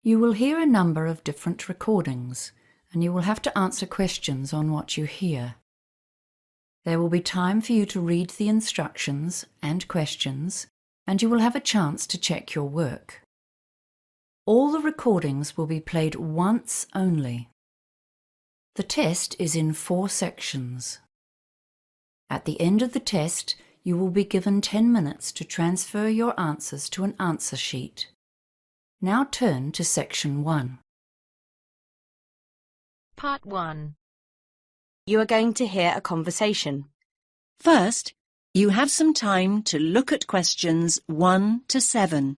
You will hear a number of different recordings, and you will have to answer questions on what you hear. There will be time for you to read the instructions and questions, and you will have a chance to check your work. All the recordings will be played once only. The test is in 4 sections. At the end of the test, you will be given 10 minutes to transfer your answers to an answer sheet. Now turn to Section 1. Part 1. You are going to hear a conversation. First, you have some time to look at questions 1 to 7.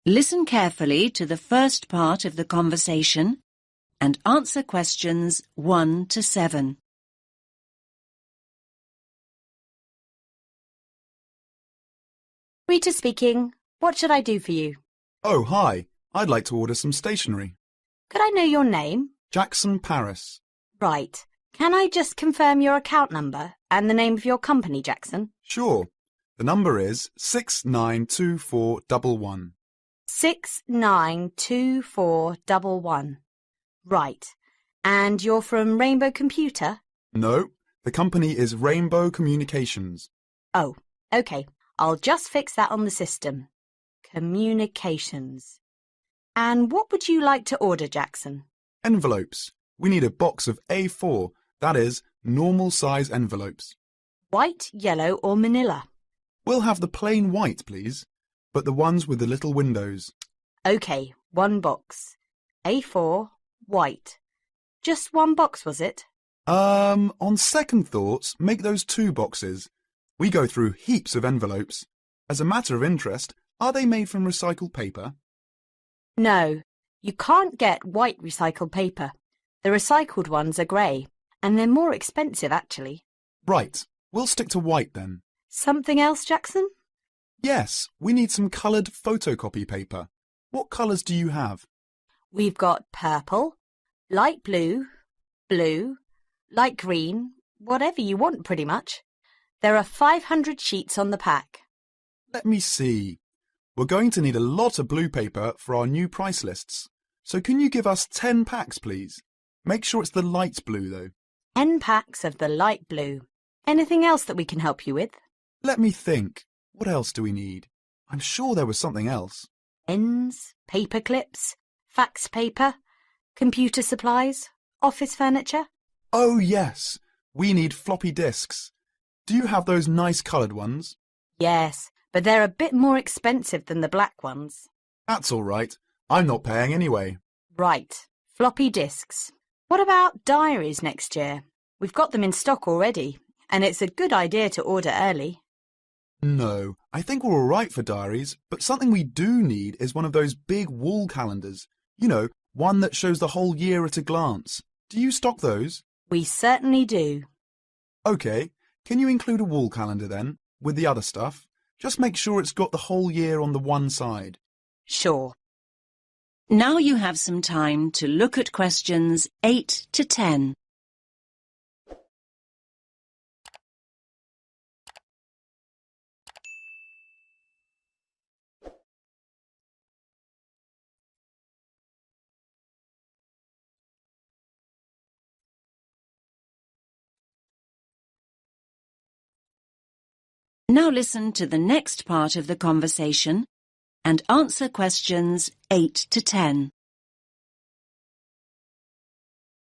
Listen carefully to the first part of the conversation and answer questions 1 to 7. Rita speaking. What should I do for you? Oh, hi. I'd like to order some stationery. Could I know your name? Jackson Paris. Right. Can I just confirm your account number and the name of your company, Jackson? Sure. The number is 692411. 692411. Right. And you're from Rainbow Computer? No, the company is Rainbow Communications. Oh, OK. I'll just fix that on the system. Communications. And what would you like to order, Jackson? Envelopes. We need a box of A4, that is, normal size envelopes. White, yellow or manila? We'll have the plain white, please, but the ones with the little windows. OK, 1 box. A4, white. Just 1 box, was it? On second thoughts, make those 2 boxes. We go through heaps of envelopes. As a matter of interest, are they made from recycled paper? No, you can't get white recycled paper. The recycled ones are grey, and they're more expensive, actually. Right, we'll stick to white then. Something else, Jackson? Yes, we need some coloured photocopy paper. What colours do you have? We've got purple, light blue, blue, light green, whatever you want pretty much. There are 500 sheets on the pack. Let me see. We're going to need a lot of blue paper for our new price lists. So can you give us 10 packs, please? Make sure it's the light blue, though. 10 packs of the light blue. Anything else that we can help you with? Let me think. What else do we need? I'm sure there was something else. Pens, paper clips, fax paper, computer supplies, office furniture. Oh, yes. We need floppy disks. Do you have those nice coloured ones? Yes, but they're a bit more expensive than the black ones. That's all right. I'm not paying anyway. Right, floppy disks. What about diaries next year? We've got them in stock already, and it's a good idea to order early. No, I think we're all right for diaries, but something we do need is one of those big wall calendars. You know, one that shows the whole year at a glance. Do you stock those? We certainly do. OK, can you include a wall calendar then, with the other stuff? Just make sure it's got the whole year on the one side. Sure. Now you have some time to look at questions 8 to 10. Now listen to the next part of the conversation and answer questions 8 to 10.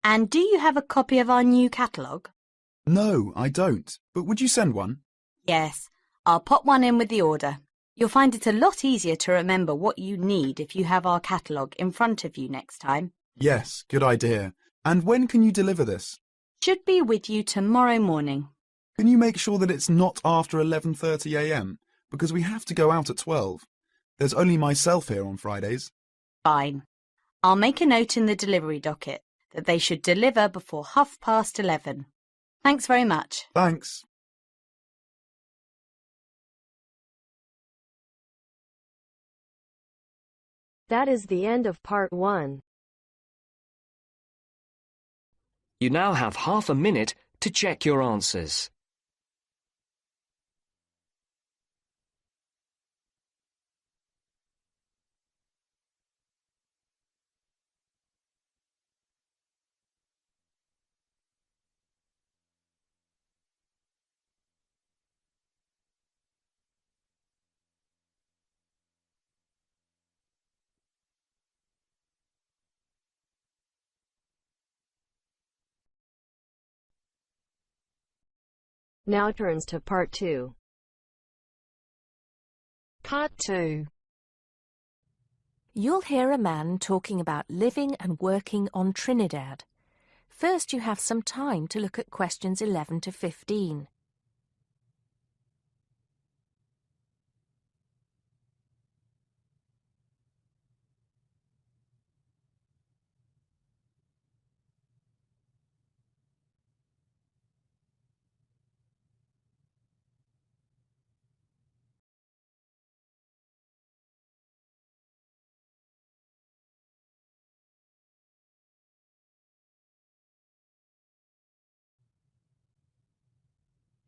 And do you have a copy of our new catalogue? No, I don't. But would you send one? Yes, I'll pop one in with the order. You'll find it a lot easier to remember what you need if you have our catalogue in front of you next time. Yes, good idea. And when can you deliver this? Should be with you tomorrow morning. Can you make sure that it's not after 11:30 a.m? Because we have to go out at 12. There's only myself here on Fridays. Fine. I'll make a note in the delivery docket that they should deliver before 11:30. Thanks very much. Thanks. That is the end of part 1. You now have half a minute to check your answers. Now turns to part 2. Part 2. You'll hear a man talking about living and working on Trinidad. First, you have some time to look at questions 11 to 15.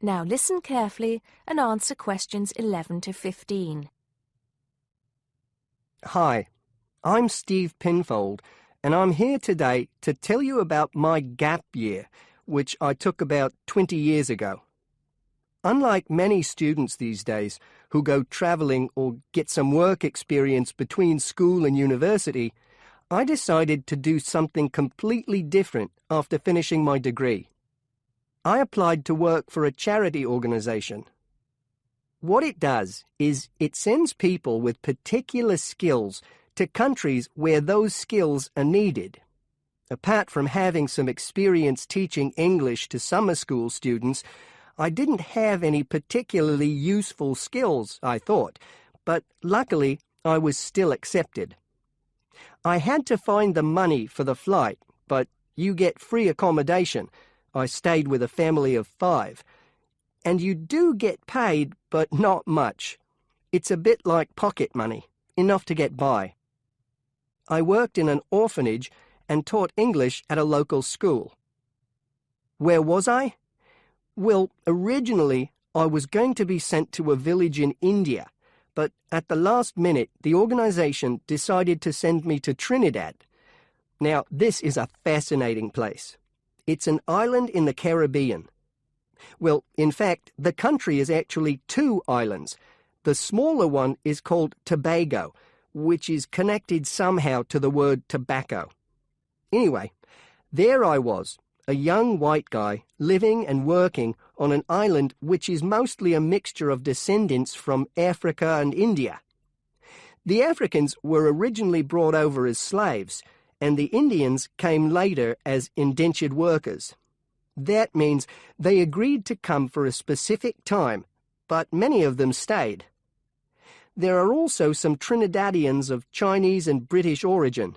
Now listen carefully and answer questions 11 to 15. Hi, I'm Steve Pinfold, and I'm here today to tell you about my gap year, which I took about 20 years ago. Unlike many students these days who go travelling or get some work experience between school and university, I decided to do something completely different after finishing my degree. I applied to work for a charity organisation. What it does is it sends people with particular skills to countries where those skills are needed. Apart from having some experience teaching English to summer school students, I didn't have any particularly useful skills, I thought, but luckily I was still accepted. I had to find the money for the flight, but you get free accommodation. I stayed with a family of 5. And you do get paid, but not much. It's a bit like pocket money, enough to get by. I worked in an orphanage and taught English at a local school. Where was I? Well, originally I was going to be sent to a village in India, but at the last minute the organisation decided to send me to Trinidad. Now, this is a fascinating place. It's an island in the Caribbean. Well, in fact, the country is actually 2 islands. The smaller one is called Tobago, which is connected somehow to the word tobacco. Anyway, there I was, a young white guy living and working on an island which is mostly a mixture of descendants from Africa and India. The Africans were originally brought over as slaves, and the Indians came later as indentured workers. That means they agreed to come for a specific time, but many of them stayed. There are also some Trinidadians of Chinese and British origin,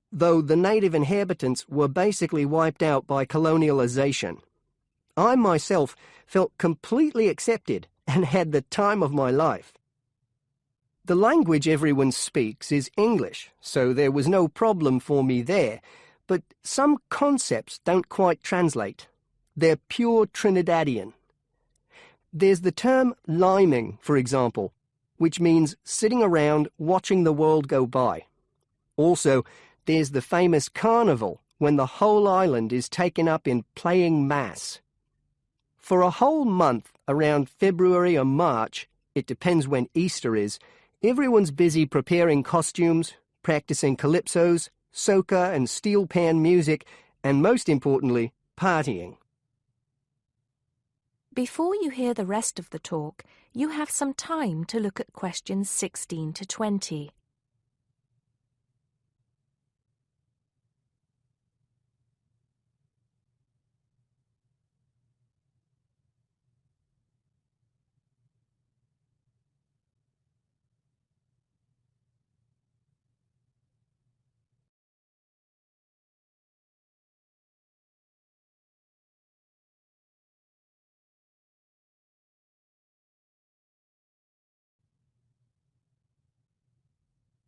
though the native inhabitants were basically wiped out by colonialization. I myself felt completely accepted and had the time of my life. The language everyone speaks is English, so there was no problem for me there, but some concepts don't quite translate. They're pure Trinidadian. There's the term liming, for example, which means sitting around watching the world go by. Also, there's the famous carnival, when the whole island is taken up in playing mass. For a whole month, around February or March, it depends when Easter is, everyone's busy preparing costumes, practicing calypsos, soca and steel pan music, and most importantly, partying. Before you hear the rest of the talk, you have some time to look at questions 16 to 20.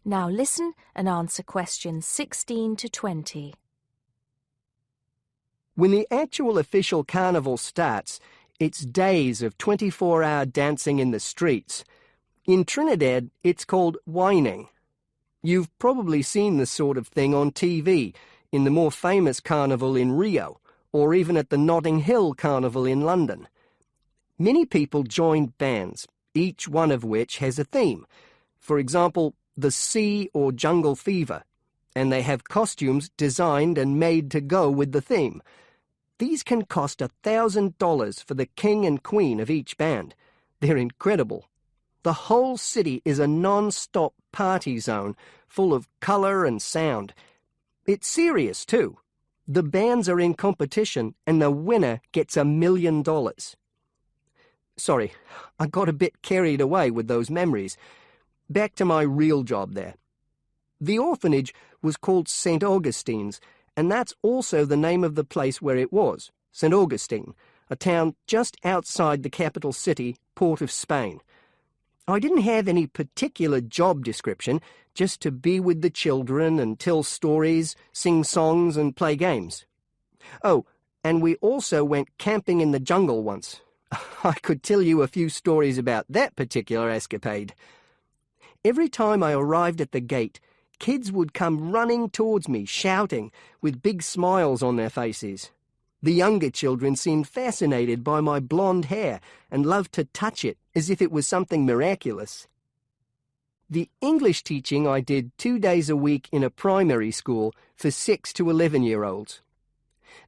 Now listen and answer questions 16 to 20. When the actual official carnival starts, it's days of 24-hour dancing in the streets. In Trinidad, it's called whining. You've probably seen this sort of thing on TV, in the more famous carnival in Rio, or even at the Notting Hill Carnival in London. Many people join bands, each one of which has a theme. For example, the Sea or Jungle Fever, and they have costumes designed and made to go with the theme. These can cost $1,000 for the king and queen of each band. They're incredible. The whole city is a non-stop party zone, full of colour and sound. It's serious, too. The bands are in competition, and the winner gets $1 million. Sorry, I got a bit carried away with those memories. Back to my real job there. The orphanage was called St. Augustine's, and that's also the name of the place where it was, St. Augustine, a town just outside the capital city, Port of Spain. I didn't have any particular job description, just to be with the children and tell stories, sing songs and play games. Oh, and we also went camping in the jungle once. I could tell you a few stories about that particular escapade. Every time I arrived at the gate, kids would come running towards me, shouting, with big smiles on their faces. The younger children seemed fascinated by my blonde hair and loved to touch it as if it was something miraculous. The English teaching I did 2 days a week in a primary school for 6 to 11-year-olds.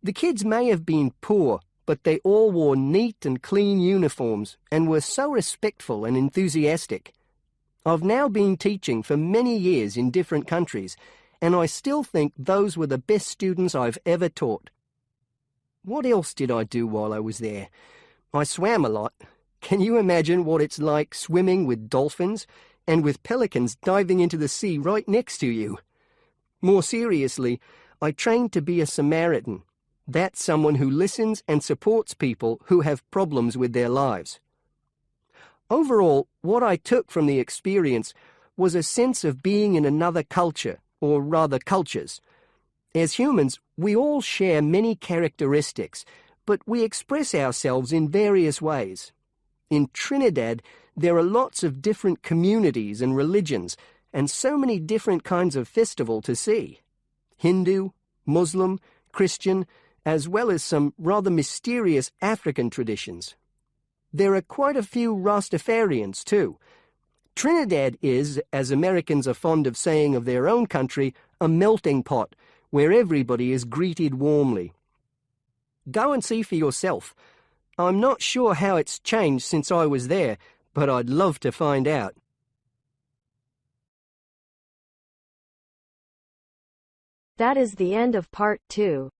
The kids may have been poor, but they all wore neat and clean uniforms and were so respectful and enthusiastic. I've now been teaching for many years in different countries, and I still think those were the best students I've ever taught. What else did I do while I was there? I swam a lot. Can you imagine what it's like swimming with dolphins and with pelicans diving into the sea right next to you? More seriously, I trained to be a Samaritan. That's someone who listens and supports people who have problems with their lives. Overall, what I took from the experience was a sense of being in another culture, or rather cultures. As humans, we all share many characteristics, but we express ourselves in various ways. In Trinidad, there are lots of different communities and religions, and so many different kinds of festival to see. Hindu, Muslim, Christian, as well as some rather mysterious African traditions. There are quite a few Rastafarians, too. Trinidad is, as Americans are fond of saying of their own country, a melting pot, where everybody is greeted warmly. Go and see for yourself. I'm not sure how it's changed since I was there, but I'd love to find out. That is the end of part 2.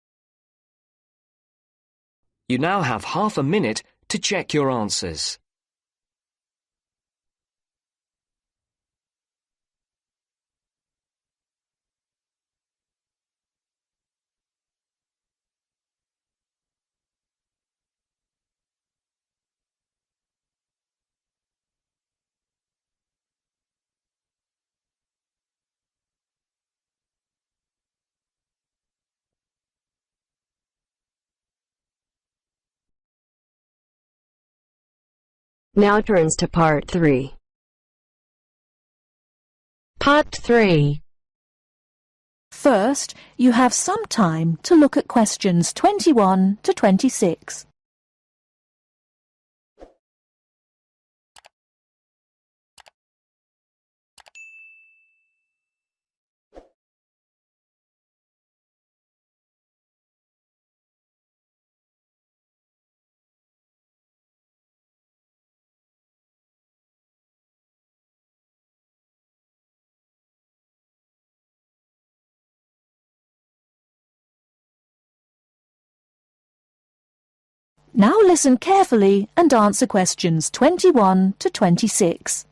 You now have half a minute to check your answers. Now turns to part 3. Part 3. First, you have some time to look at questions 21 to 26. Now listen carefully and answer questions 21 to 26.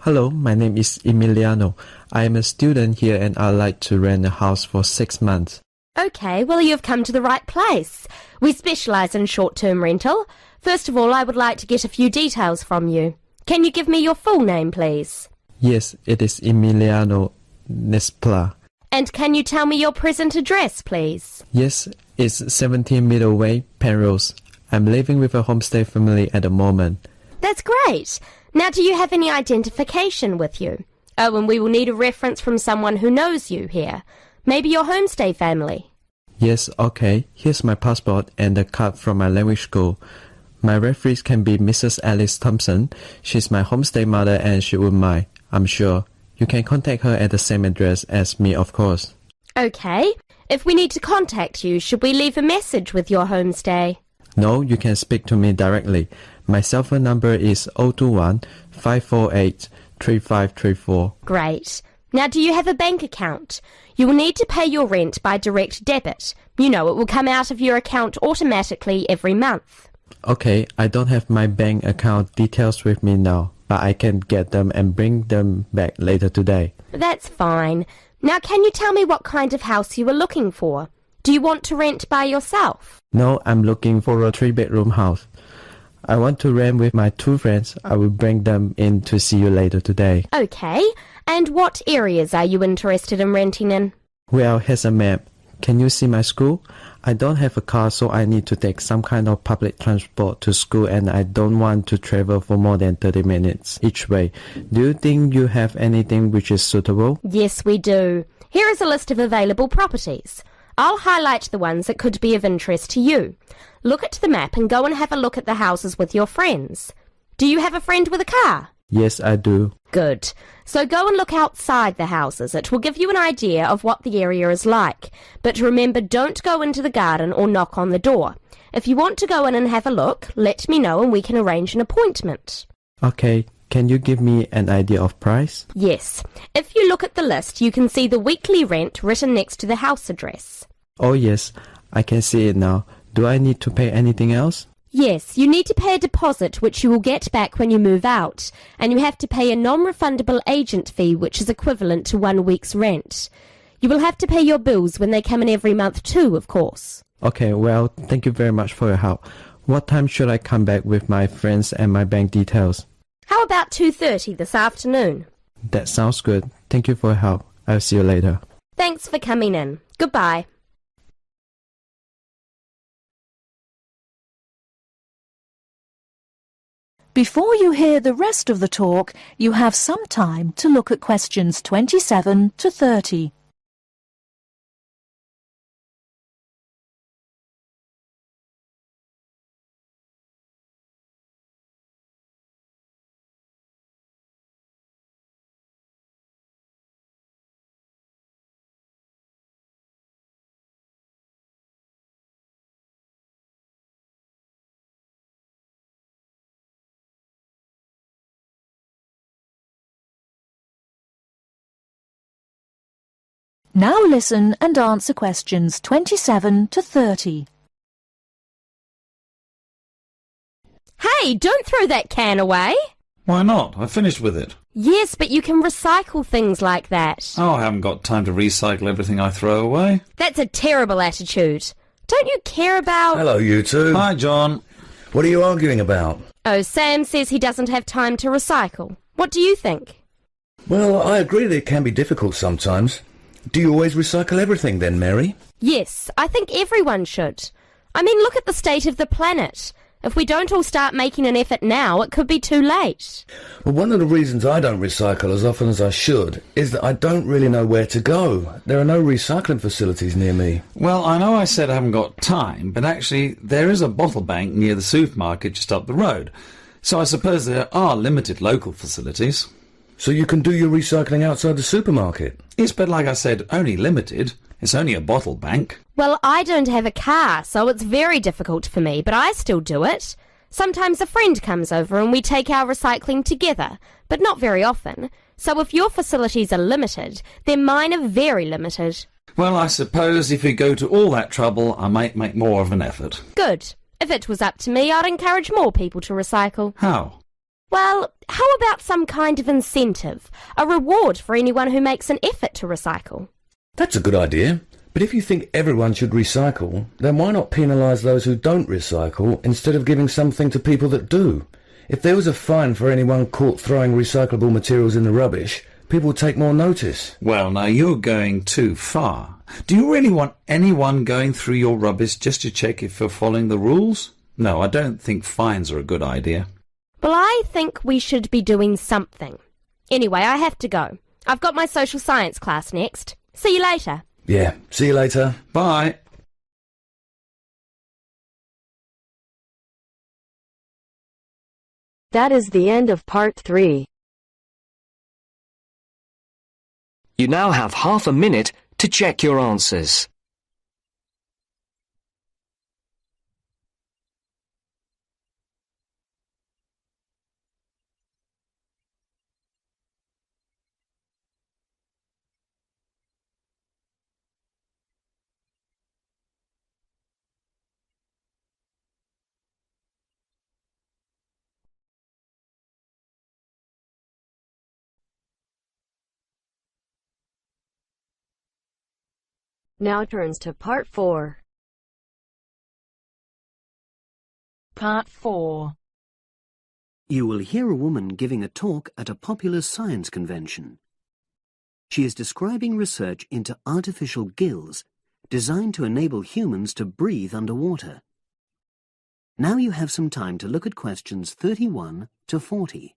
Hello, my name is Emiliano. I am a student here and I'd like to rent a house for 6 months. OK, well, you've come to the right place. We specialise in short-term rental. First of all, I would like to get a few details from you. Can you give me your full name, please? Yes, it is Emiliano Nespla. And can you tell me your present address, please? Yes, it's 17 Middleway, Penrose. I'm living with a homestay family at the moment. That's great. Now, do you have any identification with you? Oh, and we will need a reference from someone who knows you here. Maybe your homestay family. Yes, okay. Here's my passport and a card from my language school. My referees can be Mrs. Alice Thompson. She's my homestay mother and she wouldn't mind, I'm sure. You can contact her at the same address as me, of course. Okay. If we need to contact you, should we leave a message with your homestay? No, you can speak to me directly. My cell phone number is 021 548 3534. Great. Now, do you have a bank account? You will need to pay your rent by direct debit. You know, it will come out of your account automatically every month. Okay, I don't have my bank account details with me now, but I can get them and bring them back later today. That's fine. Now, can you tell me what kind of house you are looking for? Do you want to rent by yourself? No, I'm looking for a 3-bedroom house. I want to rent with my 2 friends. I will bring them in to see you later today. Okay. And what areas are you interested in renting in? Well, here's a map. Can you see my school? I don't have a car, so I need to take some kind of public transport to school, and I don't want to travel for more than 30 minutes each way. Do you think you have anything which is suitable? Yes, we do. Here is a list of available properties. I'll highlight the ones that could be of interest to you. Look at the map and go and have a look at the houses with your friends. Do you have a friend with a car? Yes, I do. Good. So go and look outside the houses. It will give you an idea of what the area is like. But remember, don't go into the garden or knock on the door. If you want to go in and have a look, let me know and we can arrange an appointment. Okay, can you give me an idea of price? Yes. If you look at the list, you can see the weekly rent written next to the house address. Oh yes, I can see it now. Do I need to pay anything else? Yes, you need to pay a deposit which you will get back when you move out, and you have to pay a non-refundable agent fee which is equivalent to 1 week's rent. You will have to pay your bills when they come in every month too, of course. Okay, well, thank you very much for your help. What time should I come back with my friends and my bank details? How about 2:30 this afternoon? That sounds good. Thank you for your help. I'll see you later. Thanks for coming in. Goodbye. Before you hear the rest of the talk, you have some time to look at questions 27 to 30. Now listen and answer questions 27 to 30. Hey, don't throw that can away. Why not? I finished with it. Yes, but you can recycle things like that. Oh, I haven't got time to recycle everything I throw away. That's a terrible attitude. Don't you care about... Hello, you two. Hi, John. What are you arguing about? Oh, Sam says he doesn't have time to recycle. What do you think? Well, I agree that it can be difficult sometimes. Do you always recycle everything then, Mary? Yes, I think everyone should. I mean, look at the state of the planet. If we don't all start making an effort now, it could be too late. Well, one of the reasons I don't recycle as often as I should is that I don't really know where to go. There are no recycling facilities near me. Well, I know I said I haven't got time, but actually there is a bottle bank near the supermarket just up the road. So I suppose there are limited local facilities. So you can do your recycling outside the supermarket? Yes, but like I said, only limited. It's only a bottle bank. Well, I don't have a car, so it's very difficult for me, but I still do it. Sometimes a friend comes over and we take our recycling together, but not very often. So if your facilities are limited, then mine are very limited. Well, I suppose if you go to all that trouble, I might make more of an effort. Good. If it was up to me, I'd encourage more people to recycle. How? Well, how about some kind of incentive? A reward for anyone who makes an effort to recycle? That's a good idea. But if you think everyone should recycle, then why not penalise those who don't recycle instead of giving something to people that do? If there was a fine for anyone caught throwing recyclable materials in the rubbish, people would take more notice. Well, now you're going too far. Do you really want anyone going through your rubbish just to check if you're following the rules? No, I don't think fines are a good idea. Well, I think we should be doing something. Anyway, I have to go. I've got my social science class next. See you later. Yeah, see you later. Bye. That is the end of part 3. You now have half a minute to check your answers. Now turns to part 4. Part 4. You will hear a woman giving a talk at a popular science convention. She is describing research into artificial gills designed to enable humans to breathe underwater. Now you have some time to look at questions 31 to 40.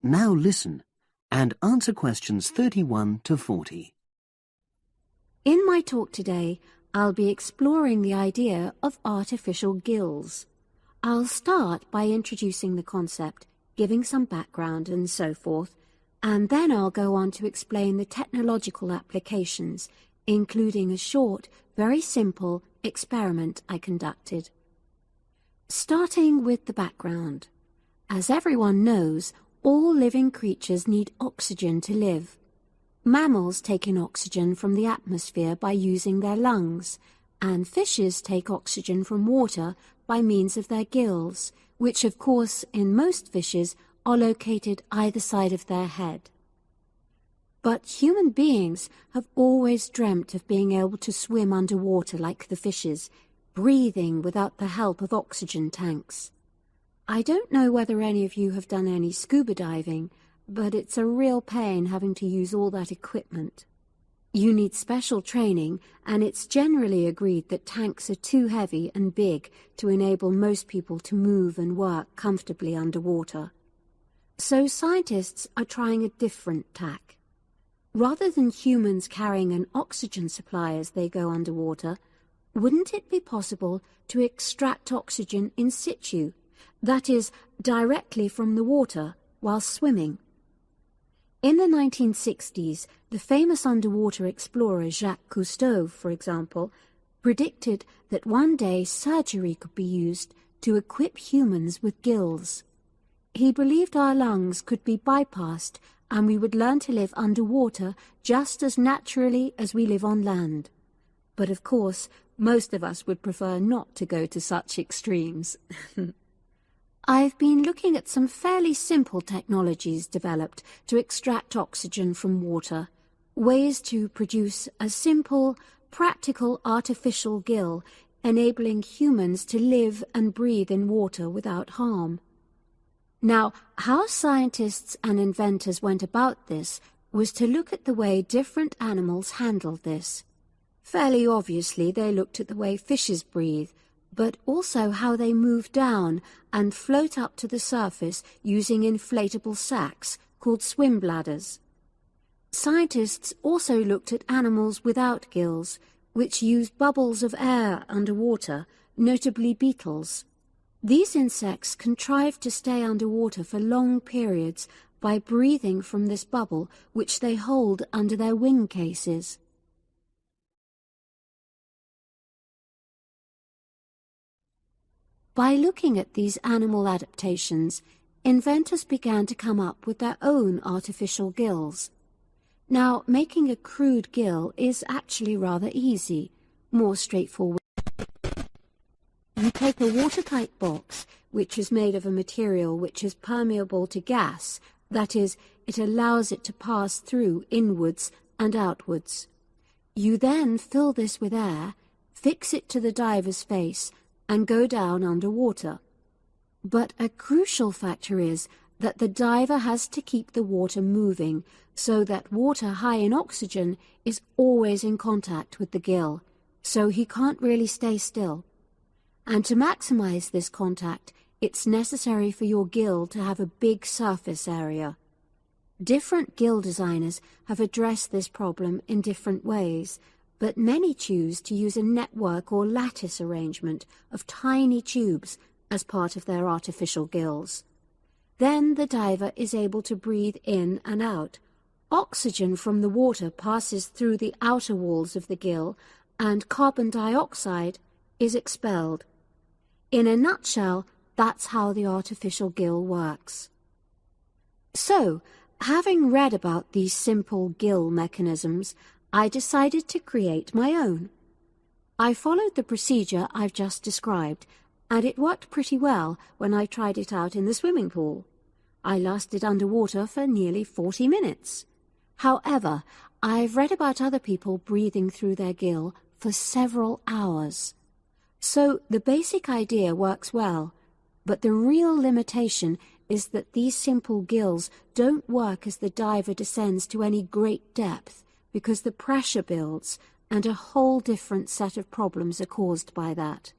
Now listen and answer questions 31 to 40. In my talk today, I'll be exploring the idea of artificial gills. I'll start by introducing the concept, giving some background and so forth, and then I'll go on to explain the technological applications, including a short, very simple experiment I conducted. Starting with the background. As everyone knows, all living creatures need oxygen to live. Mammals take in oxygen from the atmosphere by using their lungs, and fishes take oxygen from water by means of their gills, which of course in most fishes are located either side of their head. But human beings have always dreamt of being able to swim underwater like the fishes, breathing without the help of oxygen tanks. I don't know whether any of you have done any scuba diving, but it's a real pain having to use all that equipment. You need special training, and it's generally agreed that tanks are too heavy and big to enable most people to move and work comfortably underwater. So scientists are trying a different tack. Rather than humans carrying an oxygen supply as they go underwater, wouldn't it be possible to extract oxygen in situ? That is, directly from the water while swimming. In the 1960s, the famous underwater explorer Jacques Cousteau, for example, predicted that one day surgery could be used to equip humans with gills. He believed our lungs could be bypassed and we would learn to live underwater just as naturally as we live on land. But of course, most of us would prefer not to go to such extremes. I've been looking at some fairly simple technologies developed to extract oxygen from water, ways to produce a simple, practical artificial gill, enabling humans to live and breathe in water without harm. Now, how scientists and inventors went about this was to look at the way different animals handled this. Fairly obviously, they looked at the way fishes breathe, but also how they move down and float up to the surface using inflatable sacs called swim bladders. Scientists also looked at animals without gills, which use bubbles of air underwater, notably beetles. These insects contrive to stay underwater for long periods by breathing from this bubble, which they hold under their wing cases. By looking at these animal adaptations, inventors began to come up with their own artificial gills. Now, making a crude gill is actually rather easy, more straightforward. You take a watertight box, which is made of a material which is permeable to gas, that is, it allows it to pass through inwards and outwards. You then fill this with air, fix it to the diver's face, and go down underwater. But a crucial factor is that the diver has to keep the water moving so that water high in oxygen is always in contact with the gill, so he can't really stay still. And to maximize this contact, it's necessary for your gill to have a big surface area. Different gill designers have addressed this problem in different ways, but many choose to use a network or lattice arrangement of tiny tubes as part of their artificial gills. Then the diver is able to breathe in and out. Oxygen from the water passes through the outer walls of the gill, and carbon dioxide is expelled. In a nutshell, that's how the artificial gill works. So, having read about these simple gill mechanisms, I decided to create my own. I followed the procedure I've just described, and it worked pretty well when I tried it out in the swimming pool. I lasted underwater for nearly 40 minutes. However, I've read about other people breathing through their gill for several hours. So the basic idea works well, but the real limitation is that these simple gills don't work as the diver descends to any great depth, because the pressure builds and a whole different set of problems are caused by that.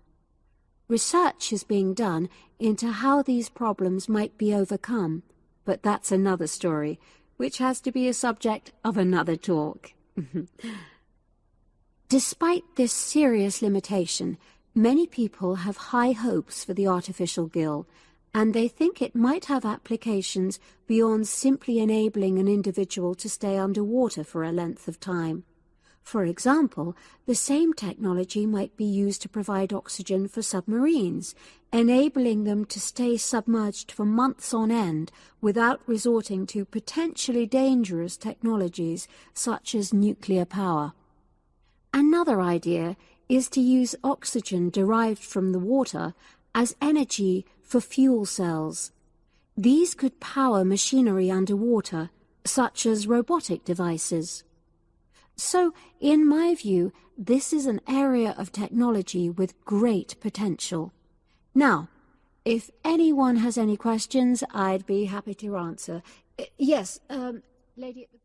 Research is being done into how these problems might be overcome, but that's another story, which has to be a subject of another talk. Despite this serious limitation, many people have high hopes for the artificial gill, and they think it might have applications beyond simply enabling an individual to stay underwater for a length of time. For example, the same technology might be used to provide oxygen for submarines, enabling them to stay submerged for months on end without resorting to potentially dangerous technologies such as nuclear power. Another idea is to use oxygen derived from the water as energy for fuel cells. These could power machinery underwater, such as robotic devices. So, in my view, this is an area of technology with great potential. Now, if anyone has any questions, I'd be happy to answer. Yes, lady at the...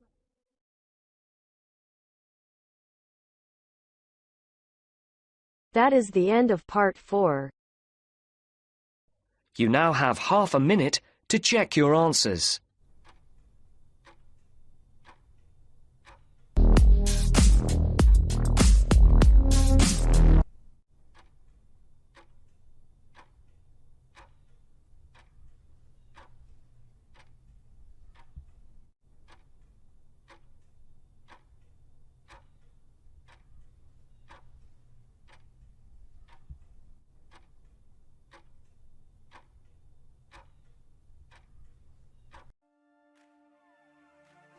That is the end of part 4. You now have half a minute to check your answers.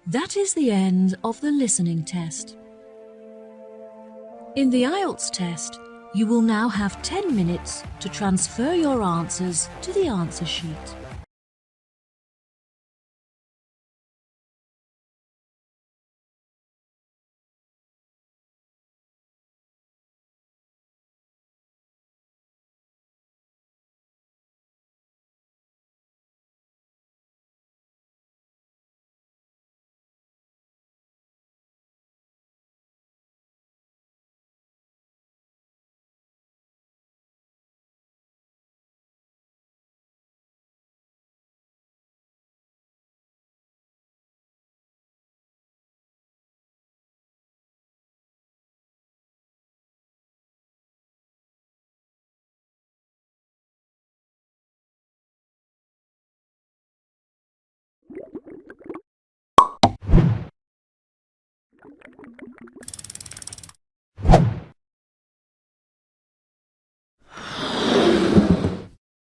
That is the end of the listening test. In the IELTS test, you will now have 10 minutes to transfer your answers to the answer sheet.